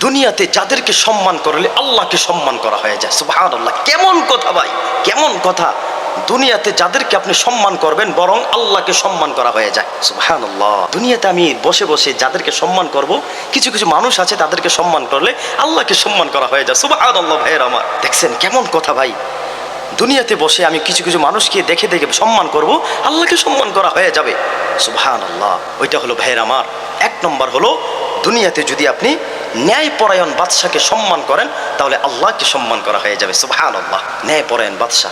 দুনিয়াতে যাদেরকে সম্মান করলে আল্লাহকে সম্মান করা হয়ে যায়। সুবহানাল্লাহ, কেমন কথা ভাই, কেমন কথা। দুনিয়াতে যাদেরকে আপনি সম্মান করবেন বরং আল্লাহকে সম্মান করা হয়ে যায়। সুবহানাল্লাহ, দুনিয়াতে আমি বসে বসে যাদেরকে সম্মান করব, কিছু কিছু মানুষ আছে তাদেরকে সম্মান করলে আল্লাহকে সম্মান করা হয়ে যায়। সুবহানাল্লাহ ভাইয়ের আমার, দেখছেন কেমন কথা ভাই। দুনিয়াতে বসে আমি কিছু কিছু মানুষকে দেখে দেখে সম্মান করব, আল্লাহকে সম্মান করা হয়ে যাবে। সুবহানাল্লাহ, ওইটা হলো ভাইয়ের আমার এক নম্বর। হলো দুনিয়াতে যদি আপনি ন্যায়পরায়ণ বাদশাকে সম্মান করেন তাহলে আল্লাহকে সম্মান করা হয়ে যাবে। সুবহানাল্লাহ, ন্যায়পরায়ণ বাদশা,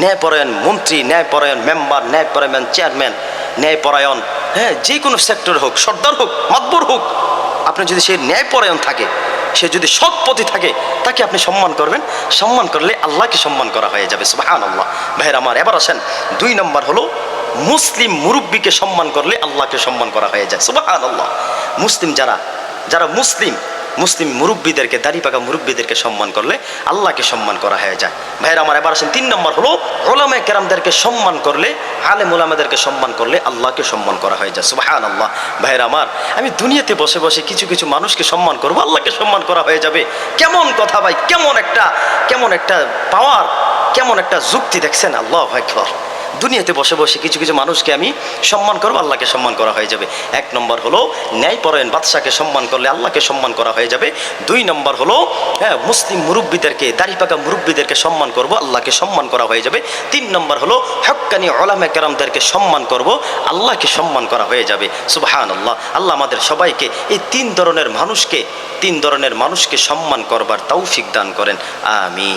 ন্যায়পরায়ণ মন্ত্রী, ন্যায়পরায়ণ মেম্বার, ন্যায়পরায়ণ চেয়ারম্যান, ন্যায়পরায়ণ যে কোনো সেক্টর হোক, সর্দার হোক, মাতবর হোক, আপনি যদি সে ন্যায়পরায়ণ থাকে, সে যদি সৎ পথে থাকে, তাকে আপনি সম্মান করবেন। সম্মান করলে আল্লাহকে সম্মান করা হয়ে যাবে। সুবহানাল্লাহ ভাইয়ের আমার, এবার আসেন দুই নম্বর হলো মুসলিম মুরব্বীকে সম্মান করলে আল্লাহকে সম্মান করা হয়ে যায়। সুবহানাল্লাহ, মুসলিম যারা মুসলিম মুরব্বীদেরকে, দাড়ি পাকা মুরব্বীদেরকে সম্মান করলে আল্লাহকে সম্মান করা হয়ে যায়। ভাইয়ের আমার, এবার আসেন তিন নম্বর হলো উলামায়ে কেরামদেরকে সম্মান করলে, আলেম উলামাদেরকে সম্মান করলে আল্লাহকে সম্মান করা হয়ে যায়। সুবহানাল্লাহ ভাইয়ের আমার, আমি দুনিয়াতে বসে বসে কিছু কিছু মানুষকে সম্মান করব, আল্লাহকে সম্মান করা হয়ে যাবে। কেমন কথা ভাই, কেমন একটা পাওয়ার, কেমন একটা যুক্তি, দেখছেন? আল্লাহু আকবার। দুনিয়াতে বসে বসে কিছু কিছু মানুষকে আমি সম্মান করবো, আল্লাহকে সম্মান করা হয়ে যাবে। এক নম্বর হলো ন্যায়পরায়ণ বাদশাকে সম্মান করলে আল্লাহকে সম্মান করা হয়ে যাবে। দুই নম্বর হলো মুসলিম মুরব্বীদেরকে, দাড়ি পাকা মুরব্বীদেরকে সম্মান করব, আল্লাহকে সম্মান করা হয়ে যাবে। তিন নম্বর হলো হক্কানি উলামায়ে কেরামদেরকে সম্মান করব, আল্লাহকে সম্মান করা হয়ে যাবে। সুবহানাল্লাহ, আল্লাহ আমাদের সবাইকে এই তিন ধরনের মানুষকে সম্মান করবার তৌফিক দান করেন। আমিন।